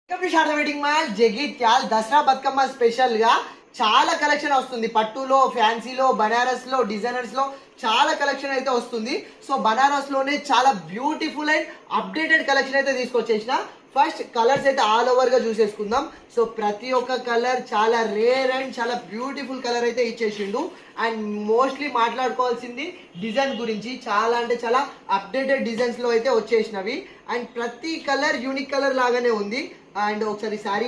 Sharada wedding mall Jagtial Dasara Bathukamma special గా చాలా collection వస్తుంది. పట్టులో, ఫ్యాన్సీలో, బనారస్ లో, డిజైనర్స్ లో చాలా కలెక్షన్ అయితే వస్తుంది. సో బనారస్ లోనే చాలా బ్యూటిఫుల్ అండ్ అప్డేటెడ్ కలెక్షన్ అయితే తీసుకొచ్చేసిన. ఫస్ట్ కలర్స్ అయితే ఆల్ ఓవర్ గా చూసేసుకుందాం. సో ప్రతి ఒక్క కలర్ చాలా రేర్ అండ్ చాలా బ్యూటిఫుల్ కలర్ అయితే ఇచ్చేసిండు. అండ్ మోస్ట్లీ మాట్లాడుకోవాల్సింది డిజైన్ గురించి. చాలా అంటే చాలా అప్డేటెడ్ డిజైన్స్ లో అయితే వచ్చేసినవి. అండ్ ప్రతి కలర్ యూనిక్ కలర్ లాగానే ఉంది. అండ్ ఒకసారి శారీ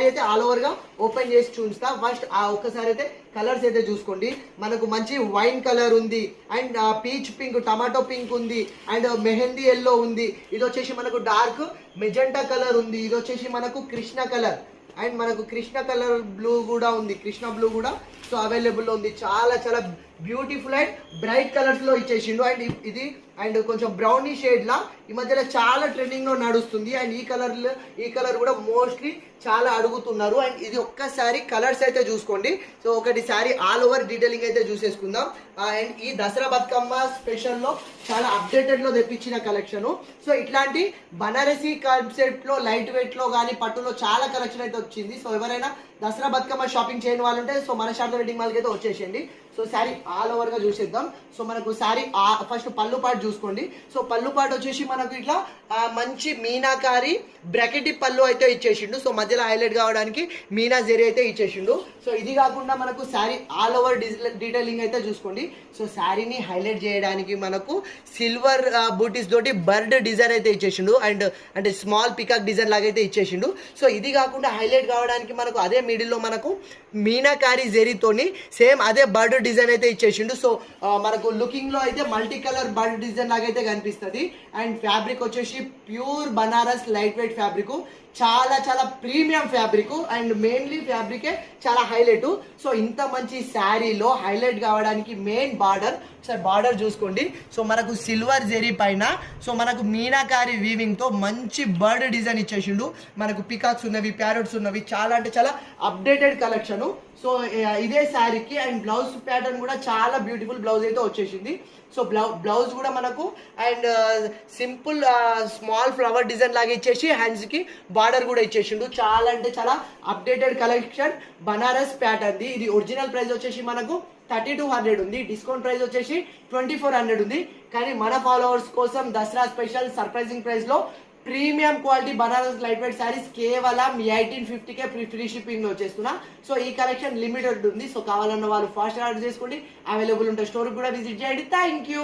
అయితే ఆల్ ఓవర్ గా ఓపెన్ చేసి చూస్తా. ఫస్ట్ ఒక్కసారి అయితే కలర్స్ అయితే చూసుకోండి. మనకు మంచి వైన్ కలర్ ఉంది, and peach pink, tomato pink ఉంది, అండ్ మెహందీ ఎల్లో ఉంది. ఇది వచ్చేసి మనకు డార్క్ మెజెంటా కలర్ ఉంది. ఇది వచ్చేసి మనకు కృష్ణ కలర్, అండ్ మనకు కృష్ణ కలర్ బ్లూ కూడా ఉంది. కృష్ణ బ్లూ కూడా సో అవైలబుల్ ఉంది. చాలా చాలా బ్యూటిఫుల్ అండ్ బ్రైట్ కలర్స్ లో ఇచ్చేసిండు. అండ్ ఇది అండ్ కొంచెం బ్రౌనీ షేడ్ లా ఈ మధ్యలో చాలా ట్రెండింగ్ లో నడుస్తుంది. అండ్ ఈ కలర్ కూడా మోస్ట్లీ చాలా అడుగుతున్నారు. అండ్ ఇది ఒక్కసారి కలర్స్ అయితే చూసుకోండి. సో ఒకటి సారీ ఆల్ ఓవర్ డీటెయిలింగ్ అయితే చూసేసుకుందాం. అండ్ ఈ దసరా బతుకమ్మ స్పెషల్ లో చాలా అప్డేటెడ్ లో తెప్పించిన కలెక్షన్. సో ఇట్లాంటి బనారసీ కాన్సెప్ట్ లో, లైట్ వెయిట్ లో కానీ పట్టులో చాలా కలెక్షన్ అయితే వచ్చింది. సో ఎవరైనా దసరా బతుకమ్మ షాపింగ్ చేయని వాళ్ళు ఉంటే సో మన శారద వెడ్డింగ్ మాల్కి అయితే వచ్చేసేయండి. సో శారీ ఆల్ ఓవర్ గా చూసేద్దాం. సో మనకు శారీ ఫస్ట్ పళ్ళు పాటు చూసుకోండి. సో పళ్ళు పాటు వచ్చేసి మనకు ఇట్లా మంచి మీనాకారి బ్రాకెట్ పళ్ళు అయితే ఇచ్చేసిండు. సో మధ్యలో హైలైట్ కావడానికి మీనా జెరీ అయితే ఇచ్చేసిండు. సో ఇది కాకుండా మనకు శారీ ఆల్ ఓవర్ డీటెయిలింగ్ అయితే చూసుకోండి. సో శారీని హైలైట్ చేయడానికి మనకు సిల్వర్ బూటీస్ తోటి బర్డ్ డిజైన్ అయితే ఇచ్చేసిండు. అండ్ అంటే స్మాల్ పికాక్ డిజైన్ లాగా అయితే ఇచ్చేసిండు. సో ఇది కాకుండా హైలైట్ కావడానికి మనకు అదే మిడిల్లో మనకు మీనాకారి జెరీతోని సేమ్ అదే బర్డ్ డిజైన్ అయితే ఇచ్చేసిండు. సో మనకు లుకింగ్ లో అయితే మల్టీ కలర్ బర్డ్ డిజైన్ లాగా అయితే కనిపిస్తుంది. అండ్ ఫ్యాబ్రిక్ వచ్చేసి pure Banaras light weight fabric, చాలా చాలా ప్రీమియం ఫ్యాబ్రిక్. అండ్ మెయిన్లీ ఫ్యాబ్రికే చాలా హైలైట్. సో ఇంత మంచి శారీలో హైలైట్ కావడానికి మెయిన్ బార్డర్, సార్ బార్డర్ చూసుకోండి. సో మనకు సిల్వర్ జెరీ పైన సో మనకు మీనాకారి వీవింగ్ తో మంచి బర్డ్ డిజైన్ ఇచ్చేసిండు. మనకు పికాక్స్ ఉన్నవి, ప్యారెట్స్ ఉన్నవి, చాలా అంటే చాలా అప్డేటెడ్ కలెక్షన్. సో ఇదే శారీకి అండ్ బ్లౌజ్ ప్యాటర్న్ కూడా చాలా బ్యూటిఫుల్ బ్లౌజ్ అయితే వచ్చేసింది. సో బ్లౌజ్ కూడా మనకు and simple small flower design లాగా ఇచ్చేసి హ్యాండ్స్ కి బార్డర్ కూడా ఇచ్చేసిండు. చాలా అంటే చాలా అప్డేటెడ్ కలెక్షన్ బనారస్ ప్యాటర్న్. ఇది ఒరిజినల్ ప్రైస్ వచ్చేసి మనకు 3200 ఉంది. డిస్కౌంట్ ప్రైస్ వచ్చేసి 2400 ఉంది. కానీ మన ఫాలోవర్స్ కోసం దసరా స్పెషల్ సర్ప్రైజింగ్ ప్రైస్ లో premium quality Banaras light weight saris కేవలం 1850కే ఫ్రీ షిప్పింగ్ లో వచ్చేస్తున్నా. సో ఈ కలెక్షన్ లిమిటెడ్ ఉంది. సో కావాలన్న వాళ్ళు ఫాస్ట్ ఆర్డర్ చేసుకోండి. అవైలబుల్ ఉంటే స్టోర్ కూడా విజిట్ చేయండి. Thank you.